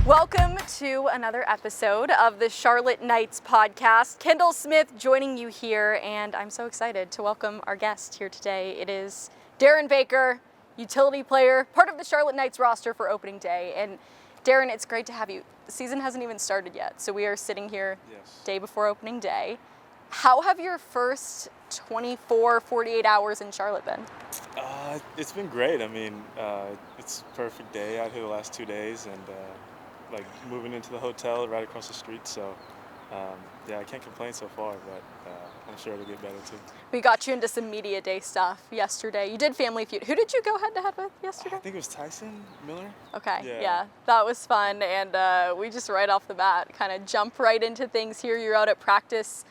Welcome to another episode of the Charlotte Knights podcast. Kendall Smith joining you here, and I'm so excited to welcome our guest here today. It is Darren Baker, utility player, part of the Charlotte Knights roster for opening day. And Darren, it's great to have you. The season hasn't even started yet, so we are sitting here day before opening day. How have your first 24, 48 hours in Charlotte been? It's been great. I mean, it's a perfect day out here the last 2 days, and like moving into the hotel right across the street. So, yeah, I can't complain so far, but I'm sure it'll get better too. We got you into some media day stuff yesterday. You did Family Feud. Who did you go head to head with yesterday? I think it was Tyson Miller. Okay, yeah, that was fun. And we just right off the bat kind of jump right into things here. You're out at practice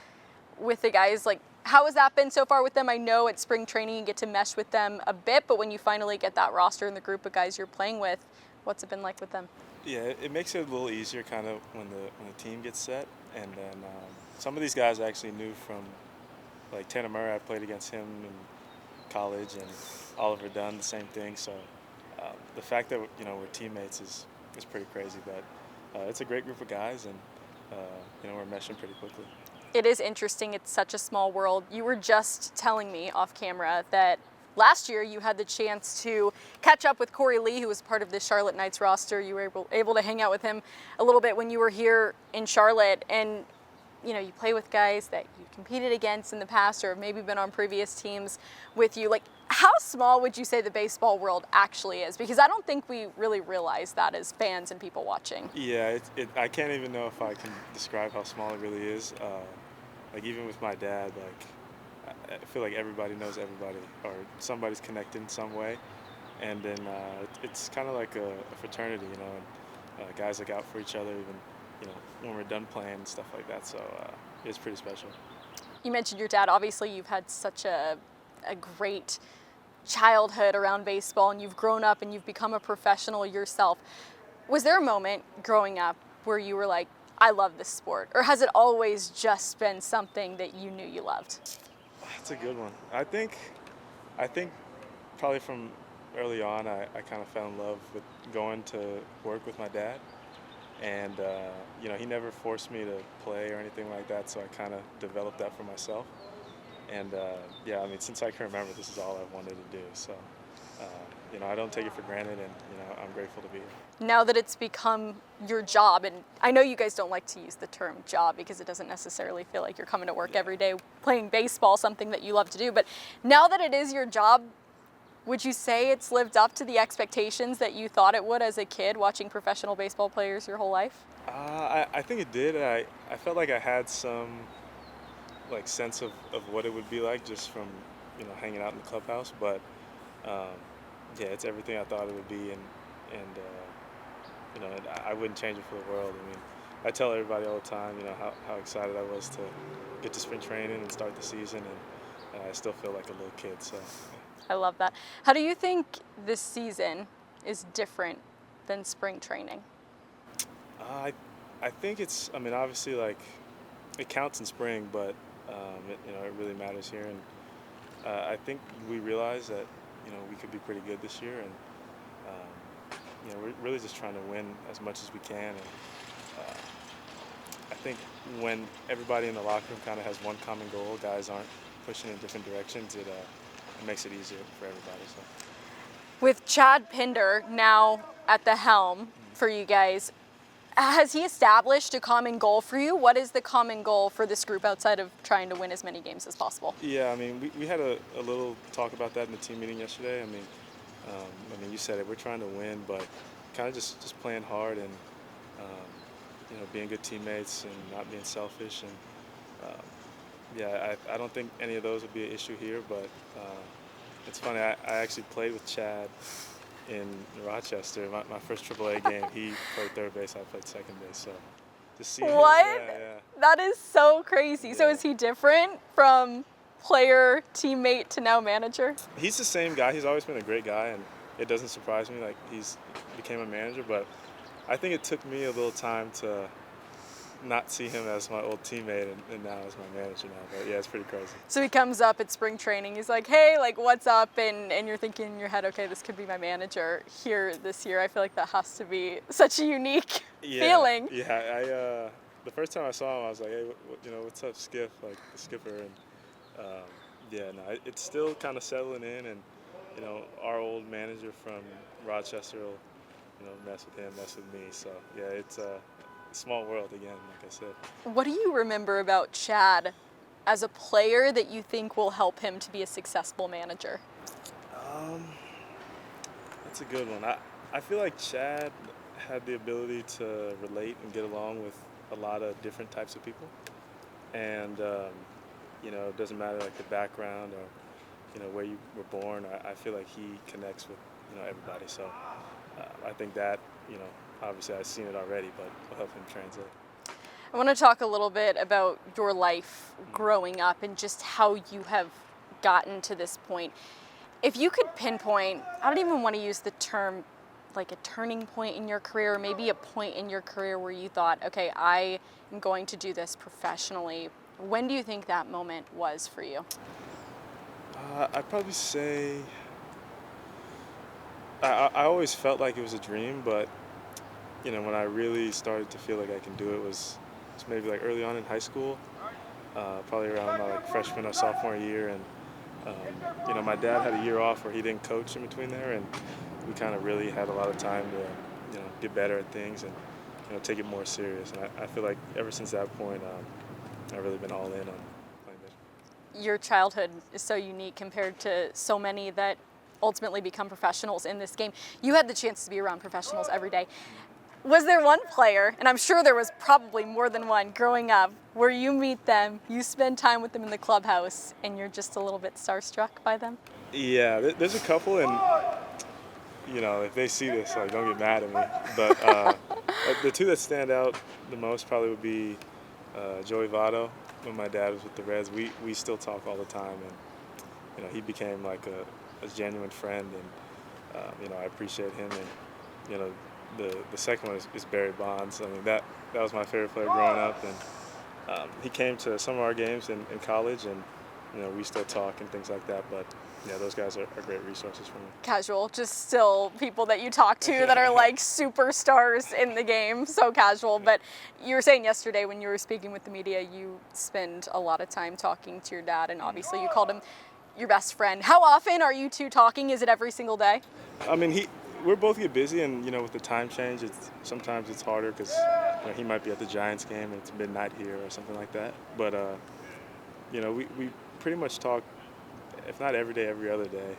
with the guys. Like, how has that been so far with them? I know at spring training you get to mesh with them a bit, but when you finally get that roster and the group of guys you're playing with, what's it been like with them? Yeah, it makes it a little easier kind of when the team gets set. And then some of these guys I actually knew from, like Tanner Murray. I played against him in college, and Oliver Dunn, the same thing. So the fact that we're teammates is pretty crazy. But it's a great group of guys, and we're meshing pretty quickly. It is interesting. It's such a small world. You were just telling me off camera that last year you had the chance to catch up with Corey Lee, who was part of the Charlotte Knights roster. You were able to hang out with him a little bit when you were here in Charlotte. And, you play with guys that you competed against in the past or have maybe been on previous teams with you. Like, how small would you say the baseball world actually is? Because I don't think we really realize that as fans and people watching. Yeah, I can't even know if I can describe how small it really is. Like, even with my dad, like, I feel like everybody knows everybody, or somebody's connected in some way. And then it's kind of like a fraternity, and guys look out for each other even, when we're done playing and stuff like that. So it's pretty special. You mentioned your dad. Obviously, you've had such a great childhood around baseball, and you've grown up and you've become a professional yourself. Was there a moment growing up where you were like, I love this sport? Or has it always just been something that you knew you loved? That's a good one. I think probably from early on, I kind of fell in love with going to work with my dad. And, he never forced me to play or anything like that, so I kind of developed that for myself. And, since I can remember, this is all I wanted to do. So, I don't take it for granted, and, I'm grateful to be here. Now that it's become your job, and I know you guys don't like to use the term job because it doesn't necessarily feel like you're coming to work every day playing baseball, something that you love to do, but now that it is your job, would you say it's lived up to the expectations that you thought it would as a kid watching professional baseball players your whole life? I think it did. I felt like I had some sense of what it would be like just from hanging out in the clubhouse, but it's everything I thought it would be, and I wouldn't change it for the world. I mean, I tell everybody all the time, how excited I was to get to spring training and start the season, and I still feel like a little kid. So. I love that. How do you think this season is different than spring training? I think it's, obviously, like, it counts in spring, but it really matters here, and I think we realize that we could be pretty good this year, and we're really just trying to win as much as we can. And I think when everybody in the locker room kind of has one common goal, guys aren't pushing in different directions, it makes it easier for everybody. So. With Chad Pinder now at the helm for you guys, has he established a common goal for you? What is the common goal for this group outside of trying to win as many games as possible? Yeah, we had a little talk about that in the team meeting yesterday. You said it. We're trying to win, but kind of just playing hard and being good teammates and not being selfish. And I don't think any of those would be an issue here. But it's funny. I actually played with Chad in Rochester. My first AAA game. He played third base. I played second base. So to see what? Him, yeah. That is so crazy. Yeah. So is he different from player, teammate to now manager? He's the same guy. He's always been a great guy, and it doesn't surprise me like he's became a manager. But I think it took me a little time to not see him as my old teammate and now as my manager now. But yeah, it's pretty crazy. So he comes up at spring training. He's like, "Hey, like, what's up?" And you're thinking in your head, "Okay, this could be my manager here this year." I feel like that has to be such a unique feeling. Yeah, the first time I saw him, I was like, "Hey, what's up, Skip?" Like the skipper, and yeah, no, it's still kind of settling in, and our old manager from Rochester will, mess with him, mess with me. So yeah, it's a small world again, like I said. What do you remember about Chad as a player that you think will help him to be a successful manager? That's a good one. I feel like Chad had the ability to relate and get along with a lot of different types of people, and it doesn't matter like the background or where you were born. I feel like he connects with everybody. So I think that obviously I've seen it already, but will help him translate. I want to talk a little bit about your life growing up and just how you have gotten to this point. If you could pinpoint, I don't even want to use the term like a turning point in your career, or maybe a point in your career where you thought, okay, I am going to do this professionally. When do you think that moment was for you? I'd probably say I always felt like it was a dream, but when I really started to feel like I can do it was maybe like early on in high school, probably around my like freshman or sophomore year, and my dad had a year off where he didn't coach in between there, and we kind of really had a lot of time to get better at things and take it more serious. And I feel like ever since that point, I've really been all in on playing baseball. Your childhood is so unique compared to so many that ultimately become professionals in this game. You had the chance to be around professionals every day. Was there one player, and I'm sure there was probably more than one growing up, where you meet them, you spend time with them in the clubhouse, and you're just a little bit starstruck by them? Yeah, there's a couple, and if they see this, like, don't get mad at me. But the two that stand out the most probably would be Joey Votto. When my dad was with the Reds, we still talk all the time, and he became like a genuine friend, and I appreciate him. And the second one is Barry Bonds. I mean that was my favorite player growing up, and he came to some of our games in college, and we still talk and things like that. But yeah, those guys are great resources for me. Casual, just still people that you talk to that are like superstars in the game, so casual. But you were saying yesterday when you were speaking with the media, you spend a lot of time talking to your dad, and obviously you called him your best friend. How often are you two talking? Is it every single day? I mean, we're both get busy, and with the time change, sometimes it's harder because he might be at the Giants game and it's midnight here or something like that. But we pretty much talk, if not every day, every other day.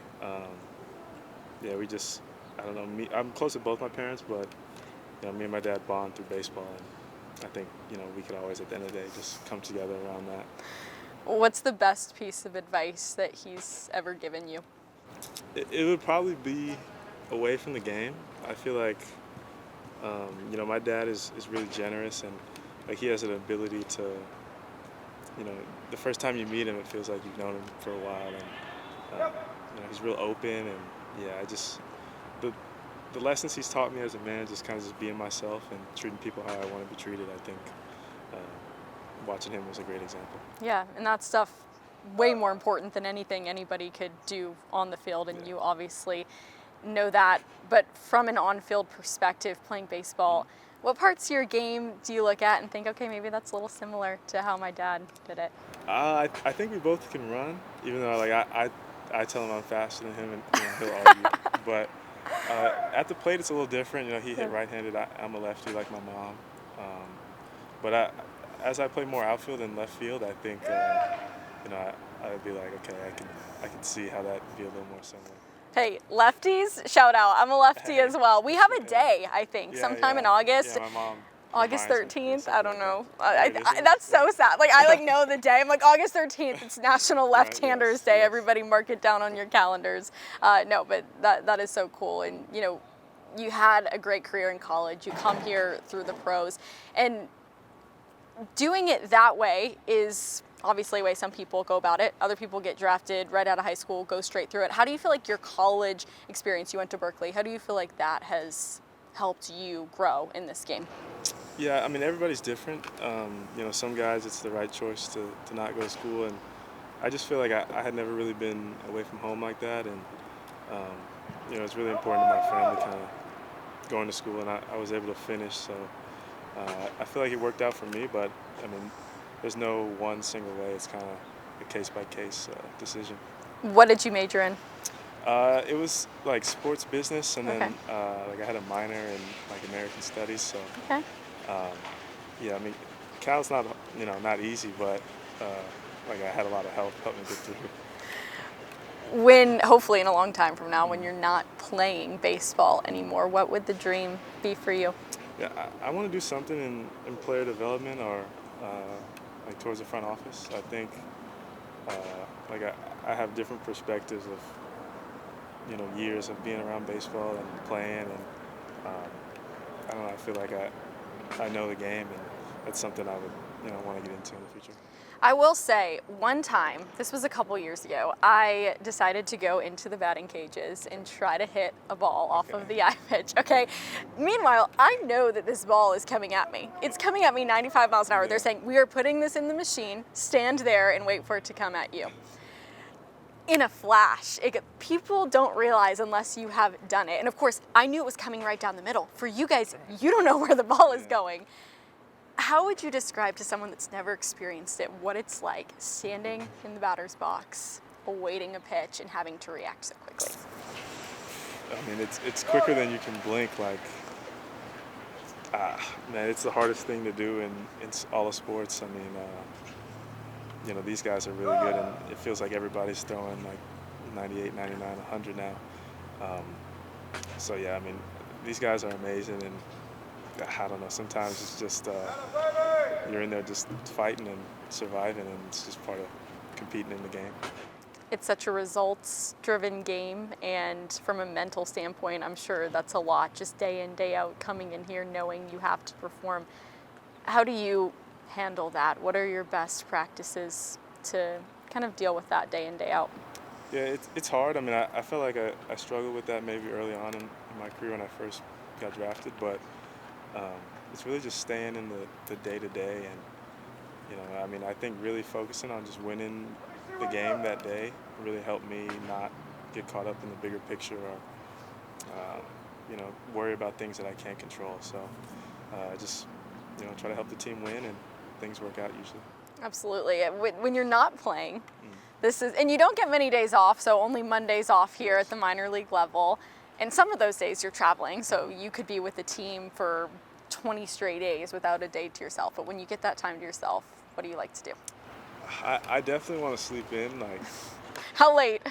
Yeah, I don't know. I'm close to both my parents, but me and my dad bond through baseball, and I think we could always, at the end of the day, just come together around that. What's the best piece of advice that he's ever given you? It would probably be away from the game. I feel like my dad is really generous, and like he has an ability to the first time you meet him, it feels like you've known him for a while, and he's real open, and yeah, the lessons he's taught me as a man, just kind of just being myself and treating people how I want to be treated. I think watching him was a great example. Yeah, and that stuff way more important than anything anybody could do on the field, and you obviously know that. But from an on-field perspective, playing baseball, what parts of your game do you look at and think, okay, maybe that's a little similar to how my dad did it? I think we both can run, even though like I tell him I'm faster than him, and he'll argue. But at the plate, it's a little different. He hit right-handed. I'm a lefty like my mom. But as I play more outfield than left field, I think I'd be like, okay, I can see how that would be a little more similar. Hey, lefties, shout out. I'm a lefty as well. We have a day, I think, sometime in August. Yeah, my mom. August 13th? I don't know. That's so sad. Like, I know the day. I'm like, August 13th, it's National Left-Handers Day. Yes. Everybody mark it down on your calendars. No, but that is so cool. And, you had a great career in college. You come here through the pros. And doing it that way is obviously the way some people go about it. Other people get drafted right out of high school, go straight through it. How do you feel like your college experience, you went to Berkeley, how do you feel like that has helped you grow in this game? Yeah, I mean, everybody's different. Some guys, it's the right choice to not go to school, and I just feel like I had never really been away from home like that, and um, it's really important to my family kind of going to school, and I was able to finish, so I feel like it worked out for me, but I mean, there's no one single way. It's kind of a case-by-case decision. What did you major in? It was like sports business, and Okay. then like I had a minor in like American studies, so Okay. um, yeah, I mean, Cal's not easy, but like I had a lot of help me get through. When, hopefully in a long time from now, when you're not playing baseball anymore, what would the dream be for you? Yeah, I want to do something in player development or like towards the front office. I think uh, like I have different perspectives of years of being around baseball and playing, and I don't know. I feel like I know the game, and that's something I would want to get into in the future. I will say, one time, this was a couple years ago, I decided to go into the batting cages and try to hit a ball off of the eye pitch, okay? Meanwhile, I know that this ball is coming at me. It's coming at me 95 miles an hour. Yeah. They're saying, we are putting this in the machine, stand there and wait for it to come at you. In a flash. People don't realize unless you have done it. And of course, I knew it was coming right down the middle. For you guys, you don't know where the ball is going. How would you describe to someone that's never experienced it what it's like standing in the batter's box, awaiting a pitch, and having to react so quickly? I mean, it's quicker than you can blink. Like, man, it's the hardest thing to do in all of sports. I mean, these guys are really good, and it feels like everybody's throwing like 98, 99, 100 now. So yeah, I mean, these guys are amazing, and I don't know. Sometimes it's just you're in there just fighting and surviving, and it's just part of competing in the game. It's such a results-driven game, and from a mental standpoint, I'm sure that's a lot, just day in, day out, coming in here knowing you have to perform. How do you handle that? What are your best practices to kind of deal with that day in, day out? Yeah, it's hard. I mean, I felt like I struggled with that maybe early on in my career when I first got drafted, but it's really just staying in the day-to-day, and I mean, I think really focusing on just winning the game that day really helped me not get caught up in the bigger picture or worry about things that I can't control. So just try to help the team win, and things work out usually. Absolutely. When you're not playing, and you don't get many days off, so only Mondays off here at the minor league level. And some of those days you're traveling, so you could be with the team for 20 straight days without a day to yourself. But when you get that time to yourself, what do you like to do? I definitely want to sleep in. Like, how late?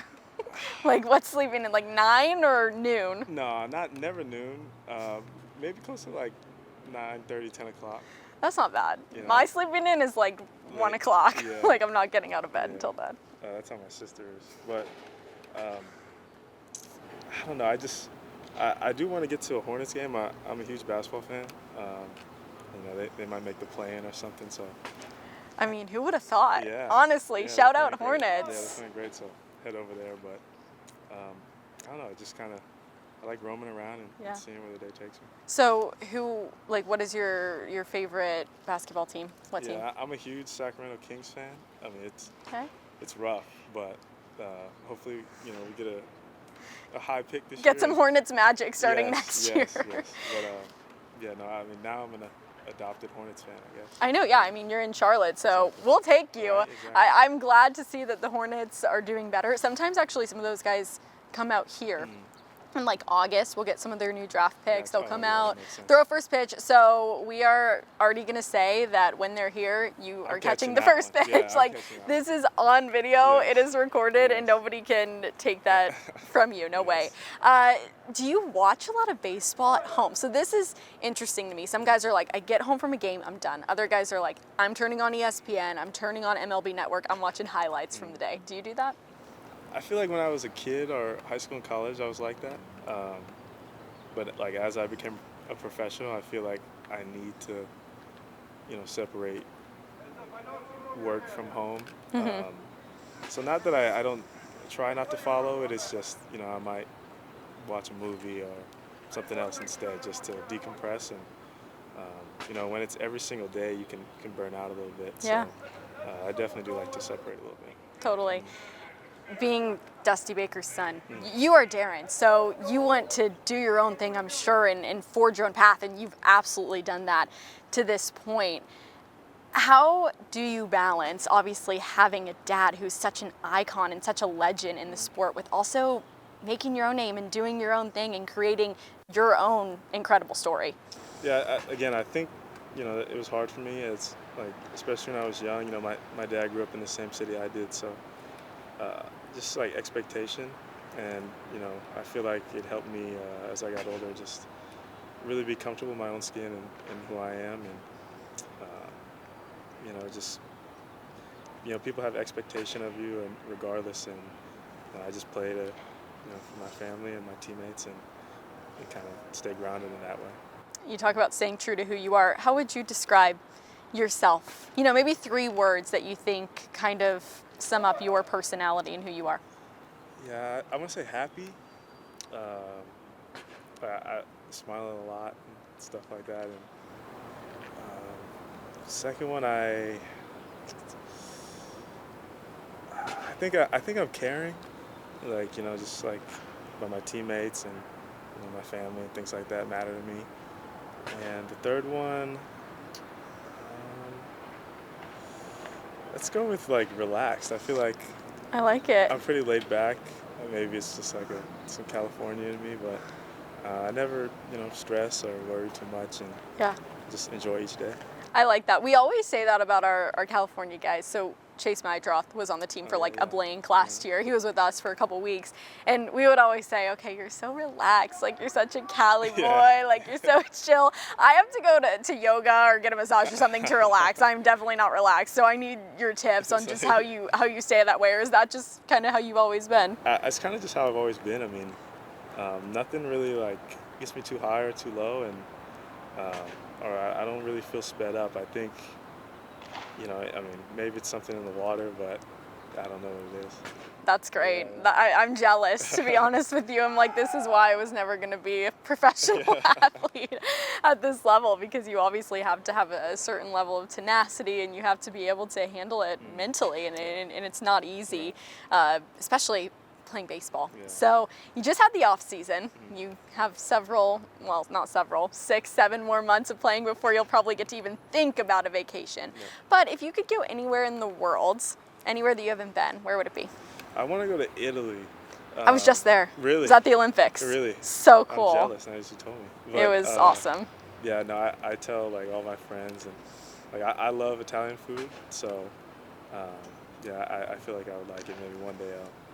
Like, what's sleeping in, like 9 or noon? No, never noon. Maybe close to like 9:30, 10 o'clock. That's not bad. My sleeping in is like 1 o'clock. Yeah. Like, I'm not getting out of bed until then. That's how my sister is. But I don't know. I do want to get to a Hornets game. I'm a huge basketball fan. They might make the play-in or something. So. I mean, who would have thought? Yeah. Honestly, yeah, shout out Hornets. Hornets. Yeah, they're playing great. So head over there. But I don't know. Just kind of I like roaming around and seeing where the day takes me. So what is your favorite basketball team? What team? Yeah, I'm a huge Sacramento Kings fan. I mean, it's rough, but hopefully, we get a high pick this year. Get some Hornets magic starting next year. Yes. But I mean, now I'm an adopted Hornets fan, I guess. I know, yeah. I mean, you're in Charlotte, so we'll take you. Right, exactly. I'm glad to see that the Hornets are doing better. Sometimes, actually, some of those guys come out here. In like August, we'll get some of their new draft picks. They'll come out, throw a first pitch. So we are already going to say that when they're here, you are catching the first pitch. Yeah, like, this is on video. It is recorded, and nobody can take that from you. No way. Do you watch a lot of baseball at home? So this is interesting to me. Some guys are like, I get home from a game, I'm done. Other guys are like, I'm turning on ESPN, I'm turning on MLB Network, I'm watching highlights from the day. Do you do that? I feel like when I was a kid or high school and college, I was like that. But like as I became a professional, I feel like I need to, separate work from home. So not that I don't try not to follow it. It's just I might watch a movie or something else instead, just to decompress. And when it's every single day, you can burn out a little bit. Yeah. So I definitely do like to separate a little bit. Totally. Being Dusty Baker's son, you are Darren, so you want to do your own thing, I'm sure, and forge your own path, and you've absolutely done that to this point. How do you balance, obviously, having a dad who's such an icon and such a legend in the sport with also making your own name and doing your own thing and creating your own incredible story? Yeah, I think, it was hard for me. It's like, especially when I was young, my dad grew up in the same city I did, so just like expectation, and I feel like it helped me as I got older, just really be comfortable in my own skin and who I am, and people have expectation of you, and regardless, and I just play to for my family and my teammates, and kind of stay grounded in that way. You talk about staying true to who you are. How would you describe yourself? Maybe 3 words that you think kind of sum up your personality and who you are. Yeah, I want to say happy. I smile a lot and stuff like that. And second one, I think I'm caring, like just like about my teammates and my family and things like that matter to me. And the third one, let's go with like relaxed. I feel like I like it. I'm pretty laid back. Maybe it's just like some California in me, but I never stress or worry too much, and just enjoy each day. I like that. We always say that about our California guys. So Chase Mydroth was on the team for a blank last year. He was with us for a couple weeks, and we would always say, okay, you're so relaxed, like you're such a Cali boy, like you're so chill. I have to go to yoga or get a massage or something to relax. I'm definitely not relaxed, so I need your tips on just how you stay that way. Or is that just kind of how you've always been? It's kind of just how I've always been. I mean, nothing really like gets me too high or too low, and or I don't really feel sped up. I think, maybe it's something in the water, but I don't know what it is. That's great. Yeah. I'm jealous, to be honest with you. I'm like, this is why I was never going to be a professional athlete at this level, because you obviously have to have a certain level of tenacity, and you have to be able to handle it mentally, and it's not easy, especially playing baseball. Yeah. So you just had the off season. You have 6, 7 more months of playing before you'll probably get to even think about a vacation. Yeah. But if you could go anywhere in the world, anywhere that you haven't been, where would it be? I want to go to Italy. I was just there. Really? It was at the Olympics. Really? So cool. I'm jealous now that you told me. But, it was awesome. Yeah, no, I tell like all my friends, and like I love Italian food, so I feel like I would like it. Maybe one day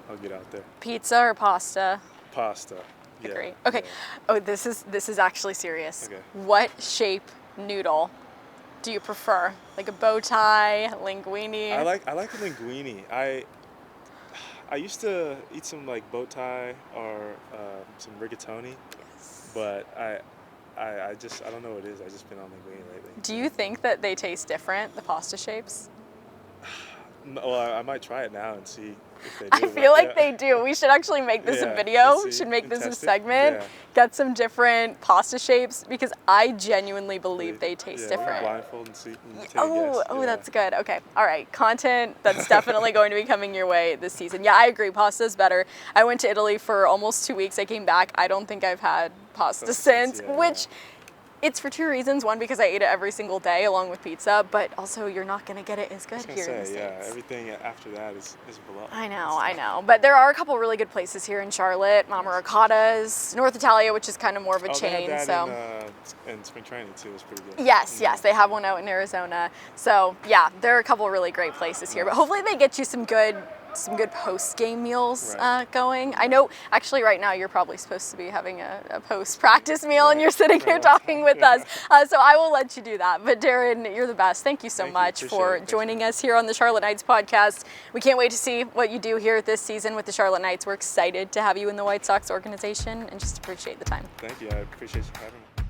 I'll get out there. Pizza or pasta? Pasta. Yeah. Agree. Okay. Yeah. Oh, this is actually serious. Okay. What shape noodle do you prefer? Like a bow tie, linguine? I like a linguine. I used to eat some like bow tie or some rigatoni, but I don't know what it is. I've just been on linguine lately. Do you think that they taste different, the pasta shapes? Well, I might try it now and see if they do. I feel like they do. We should actually make this a video. We should make this a segment. Get some different pasta shapes, because I genuinely believe they taste different. Blindfold and see. That's good. Okay. All right. Content that's definitely going to be coming your way this season. Yeah, I agree. Pasta's better. I went to Italy for almost 2 weeks. I came back. I don't think I've had pasta since, which it's for 2 reasons. One, because I ate it every single day along with pizza, but also you're not going to get it as good here in the States. Everything after that is below. I know. But there are a couple really good places here in Charlotte. Mama Ricotta's, North Italia, which is kind of more of a chain. They had that in spring training too. It was pretty good. Yes, they have one out in Arizona. So yeah, there are a couple really great places here. But hopefully they get you some good post-game meals going. I know actually right now you're probably supposed to be having a post-practice meal, and you're sitting here talking with us. So I will let you do that. But Darren, you're the best. Thank you so much for joining us here on the Charlotte Knights podcast. We can't wait to see what you do here this season with the Charlotte Knights. We're excited to have you in the White Sox organization, and just appreciate the time. Thank you. I appreciate you having me.